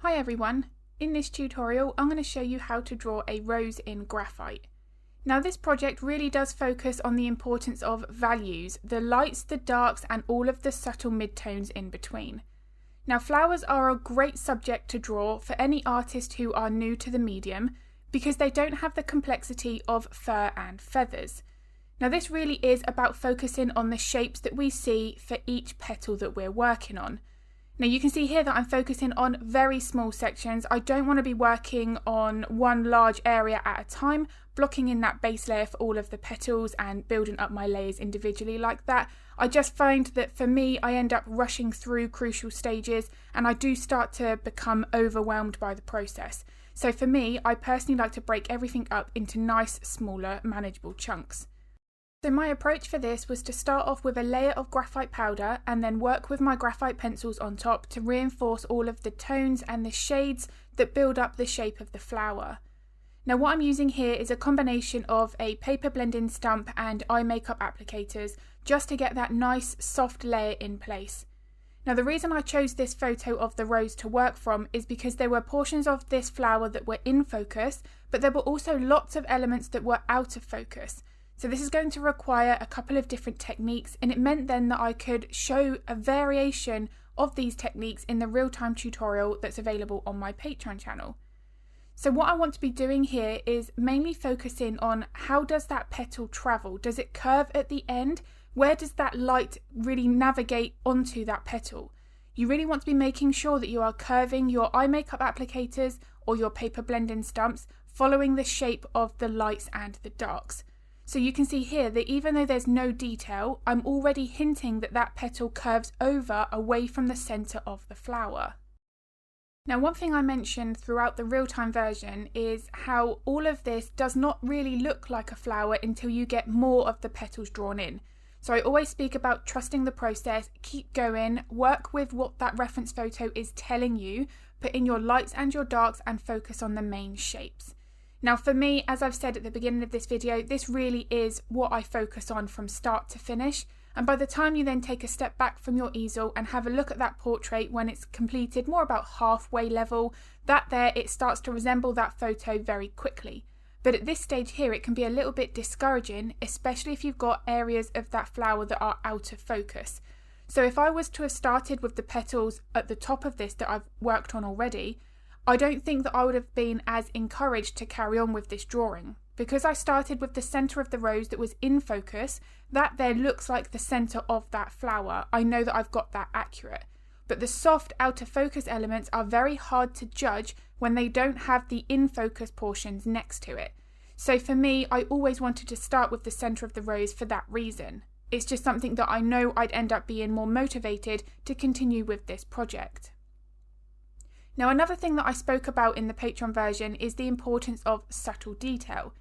Hi everyone, in this tutorial I'm going to show you how to draw a rose in graphite. Now this project really does focus on the importance of values, the lights, the darks and all of the subtle midtones in between. Now flowers are a great subject to draw for any artist who are new to the medium because they don't have the complexity of fur and feathers. Now this really is about focusing on the shapes that we see for each petal that we're working on. Now you can see here that I'm focusing on very small sections. I don't want to be working on one large area at a time, blocking in that base layer for all of the petals and building up my layers individually like that. I just find that for me, I end up rushing through crucial stages and I do start to become overwhelmed by the process. So for me, I personally like to break everything up into nice, smaller, manageable chunks. So my approach for this was to start off with a layer of graphite powder and then work with my graphite pencils on top to reinforce all of the tones and the shades that build up the shape of the flower. Now what I'm using here is a combination of a paper blending stump and eye makeup applicators just to get that nice soft layer in place. Now the reason I chose this photo of the rose to work from is because there were portions of this flower that were in focus, but there were also lots of elements that were out of focus. So this is going to require a couple of different techniques, and it meant then that I could show a variation of these techniques in the real-time tutorial that's available on my Patreon channel. So what I want to be doing here is mainly focusing on how does that petal travel? Does it curve at the end? Where does that light really navigate onto that petal? You really want to be making sure that you are curving your eye makeup applicators or your paper blending stumps following the shape of the lights and the darks. So you can see here that even though there's no detail, I'm already hinting that that petal curves over away from the centre of the flower. Now one thing I mentioned throughout the real-time version is how all of this does not really look like a flower until you get more of the petals drawn in. So I always speak about trusting the process, keep going, work with what that reference photo is telling you, put in your lights and your darks and focus on the main shapes. Now for me, as I've said at the beginning of this video, this really is what I focus on from start to finish. And by the time you then take a step back from your easel and have a look at that portrait when it's completed more about halfway level, that there it starts to resemble that photo very quickly. But at this stage here, it can be a little bit discouraging, especially if you've got areas of that flower that are out of focus. So if I was to have started with the petals at the top of this that I've worked on already, I don't think that I would have been as encouraged to carry on with this drawing. Because I started with the centre of the rose that was in focus, that there looks like the centre of that flower. I know that I've got that accurate. But the soft out of focus elements are very hard to judge when they don't have the in focus portions next to it. So for me, I always wanted to start with the centre of the rose for that reason. It's just something that I know I'd end up being more motivated to continue with this project. Now another thing that I spoke about in the Patreon version is the importance of subtle detail.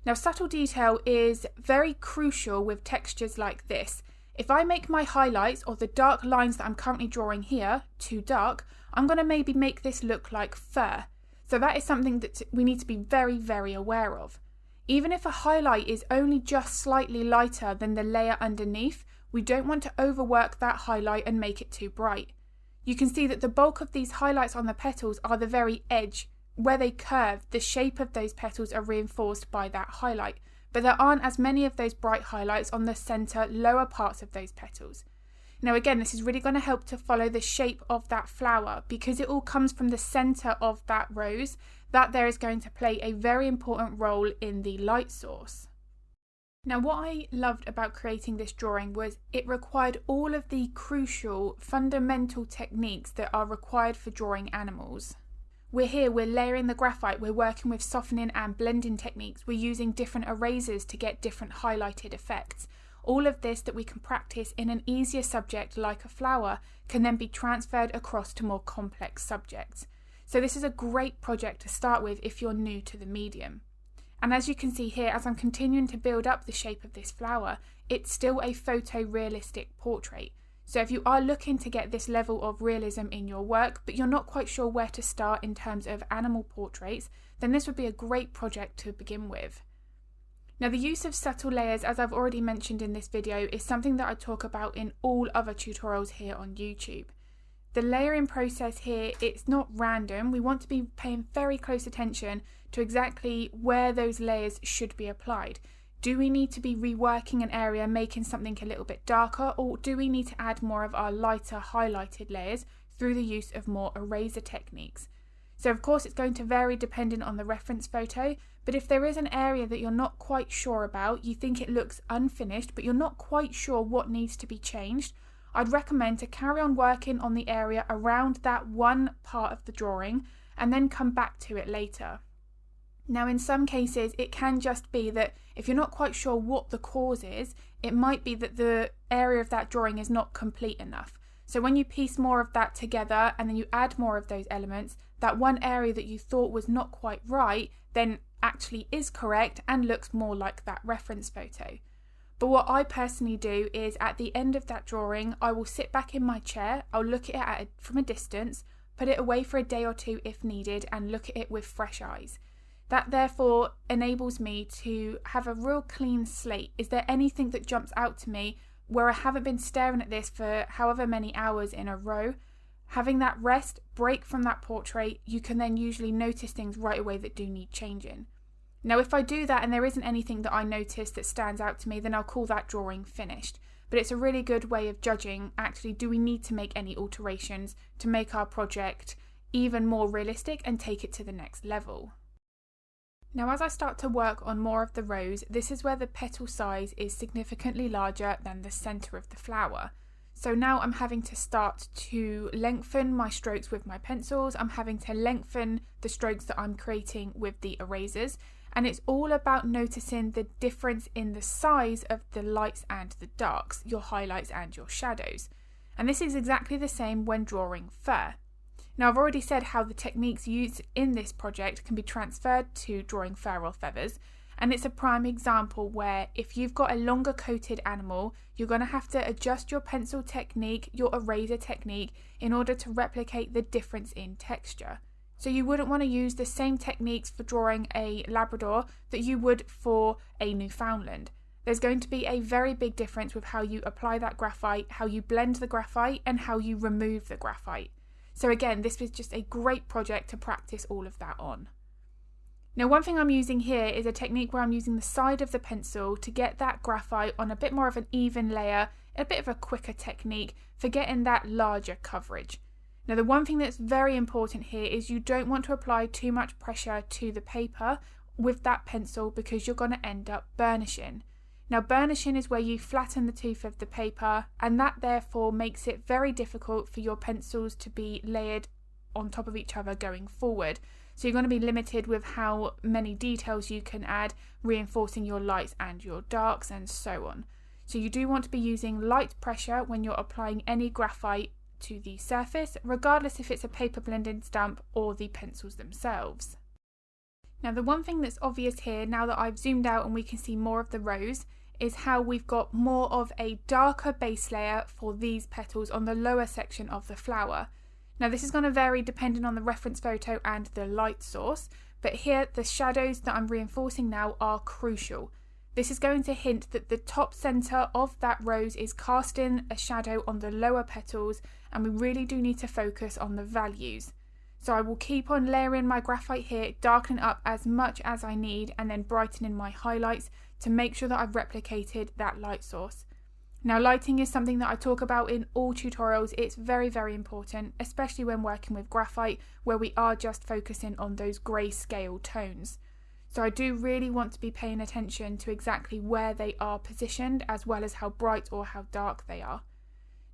Now subtle detail is very crucial with textures like this. If I make my highlights or the dark lines that I'm currently drawing here too dark, I'm going to maybe make this look like fur. So that is something that we need to be very, very aware of. Even if a highlight is only just slightly lighter than the layer underneath, we don't want to overwork that highlight and make it too bright. You can see that the bulk of these highlights on the petals are the very edge. Where they curve, the shape of those petals are reinforced by that highlight, but there aren't as many of those bright highlights on the centre lower parts of those petals. Now again, this is really going to help to follow the shape of that flower because it all comes from the centre of that rose. That there is going to play a very important role in the light source. Now what I loved about creating this drawing was it required all of the crucial fundamental techniques that are required for drawing animals. We're layering the graphite, we're working with softening and blending techniques, we're using different erasers to get different highlighted effects. All of this that we can practice in an easier subject like a flower can then be transferred across to more complex subjects. So this is a great project to start with if you're new to the medium. And as you can see here, as I'm continuing to build up the shape of this flower, it's still a photorealistic portrait. So if you are looking to get this level of realism in your work, but you're not quite sure where to start in terms of animal portraits, then this would be a great project to begin with. Now the use of subtle layers, as I've already mentioned in this video, is something that I talk about in all other tutorials here on YouTube. the layering process here, it's not random. We want to be paying very close attention to exactly where those layers should be applied. Do we need to be reworking an area, making something a little bit darker, or do we need to add more of our lighter highlighted layers through the use of more eraser techniques? So of course it's going to vary depending on the reference photo, but if there is an area that you're not quite sure about, you think it looks unfinished, but you're not quite sure what needs to be changed, I'd recommend to carry on working on the area around that one part of the drawing and then come back to it later. Now in some cases it can just be that if you're not quite sure what the cause is, it might be that the area of that drawing is not complete enough. So when you piece more of that together and then you add more of those elements, that one area that you thought was not quite right then actually is correct and looks more like that reference photo. But what I personally do is at the end of that drawing, I will sit back in my chair, I'll look at it from a distance, put it away for a day or two if needed, and look at it with fresh eyes. That therefore enables me to have a real clean slate. Is there anything that jumps out to me where I haven't been staring at this for however many hours in a row? Having that rest, break from that portrait, you can then usually notice things right away that do need changing. Now if I do that and there isn't anything that I notice that stands out to me, then I'll call that drawing finished. But it's a really good way of judging, actually, do we need to make any alterations to make our project even more realistic and take it to the next level? Now as I start to work on more of the rose, this is where the petal size is significantly larger than the centre of the flower. So now I'm having to start to lengthen my strokes with my pencils, I'm having to lengthen the strokes that I'm creating with the erasers, and it's all about noticing the difference in the size of the lights and the darks, your highlights and your shadows. And this is exactly the same when drawing fur. Now I've already said how the techniques used in this project can be transferred to drawing fur or feathers, and it's a prime example where if you've got a longer coated animal, you're going to have to adjust your pencil technique, your eraser technique, in order to replicate the difference in texture. So you wouldn't want to use the same techniques for drawing a Labrador that you would for a Newfoundland. There's going to be a very big difference with how you apply that graphite, how you blend the graphite, and how you remove the graphite. So again, this was just a great project to practice all of that on. Now one thing I'm using here is a technique where I'm using the side of the pencil to get that graphite on a bit more of an even layer, a bit of a quicker technique for getting that larger coverage. Now the one thing that's very important here is you don't want to apply too much pressure to the paper with that pencil because you're going to end up burnishing. Now burnishing is where you flatten the tooth of the paper, and that therefore makes it very difficult for your pencils to be layered on top of each other going forward. So you're going to be limited with how many details you can add, reinforcing your lights and your darks and so on. So you do want to be using light pressure when you're applying any graphite to the surface, regardless if it's a paper blending stamp or the pencils themselves. Now the one thing that's obvious here, now that I've zoomed out and we can see more of the rose, is how we've got more of a darker base layer for these petals on the lower section of the flower. Now this is going to vary depending on the reference photo and the light source, but here the shadows that I'm reinforcing now are crucial. This is going to hint that the top centre of that rose is casting a shadow on the lower petals, and we really do need to focus on the values. So I will keep on layering my graphite here, darkening up as much as I need, and then brightening my highlights to make sure that I've replicated that light source. Now lighting is something that I talk about in all tutorials. It's very, very important, especially when working with graphite where we are just focusing on those grayscale tones. So I do really want to be paying attention to exactly where they are positioned, as well as how bright or how dark they are.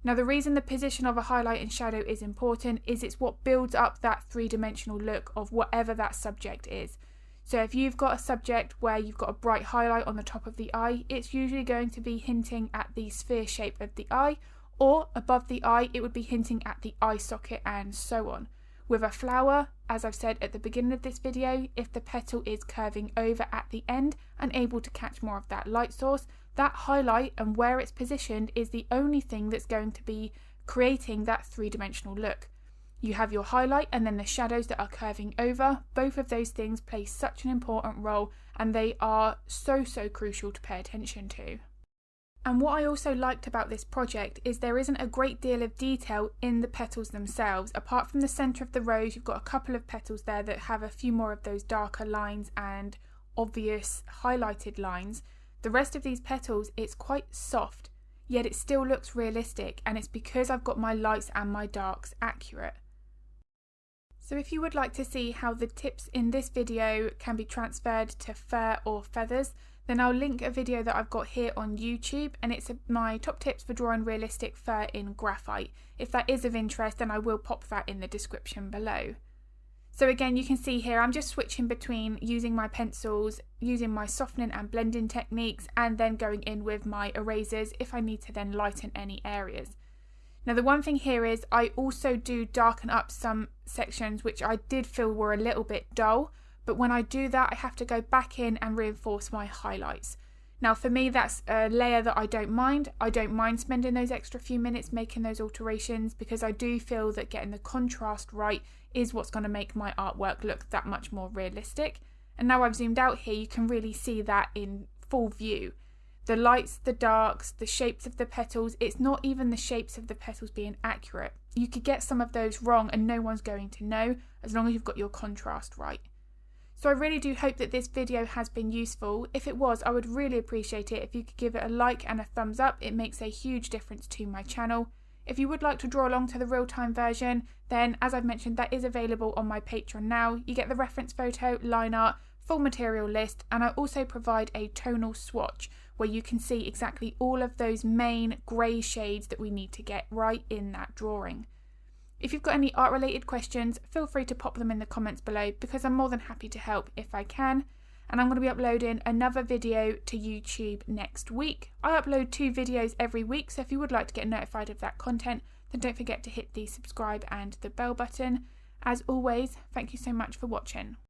Now the reason the position of a highlight and shadow is important is it's what builds up that three-dimensional look of whatever that subject is. So if you've got a subject where you've got a bright highlight on the top of the eye, it's usually going to be hinting at the sphere shape of the eye, or above the eye it would be hinting at the eye socket, and so on. With a flower, as I've said at the beginning of this video, if the petal is curving over at the end and able to catch more of that light source, that highlight and where it's positioned is the only thing that's going to be creating that three-dimensional look. You have your highlight and then the shadows that are curving over. Both of those things play such an important role, and they are so crucial to pay attention to. And what I also liked about this project is there isn't a great deal of detail in the petals themselves. Apart from the centre of the rose, you've got a couple of petals there that have a few more of those darker lines and obvious highlighted lines. The rest of these petals, it's quite soft, yet it still looks realistic, and it's because I've got my lights and my darks accurate. So if you would like to see how the tips in this video can be transferred to fur or feathers, then I'll link a video that I've got here on YouTube, and it's my top tips for drawing realistic fur in graphite. If that is of interest, then I will pop that in the description below. So again, you can see here I'm just switching between using my pencils, using my softening and blending techniques, and then going in with my erasers if I need to then lighten any areas. Now the one thing here is I also do darken up some sections which I did feel were a little bit dull, but when I do that I have to go back in and reinforce my highlights. Now for me that's a layer that I don't mind. I don't mind spending those extra few minutes making those alterations because I do feel that getting the contrast right is what's going to make my artwork look that much more realistic. And now I've zoomed out here, you can really see that in full view. The lights, the darks, the shapes of the petals, it's not even the shapes of the petals being accurate. You could get some of those wrong and no one's going to know as long as you've got your contrast right. So I really do hope that this video has been useful. If it was, I would really appreciate it if you could give it a like and a thumbs up. It makes a huge difference to my channel. If you would like to draw along to the real-time version, then as I've mentioned, that is available on my Patreon now. You get the reference photo, line art, full material list, and I also provide a tonal swatch where you can see exactly all of those main grey shades that we need to get right in that drawing. If you've got any art related questions, feel free to pop them in the comments below because I'm more than happy to help if I can. And I'm going to be uploading another video to YouTube next week. I upload 2 videos every week, so if you would like to get notified of that content, then don't forget to hit the subscribe and the bell button. As always, thank you so much for watching.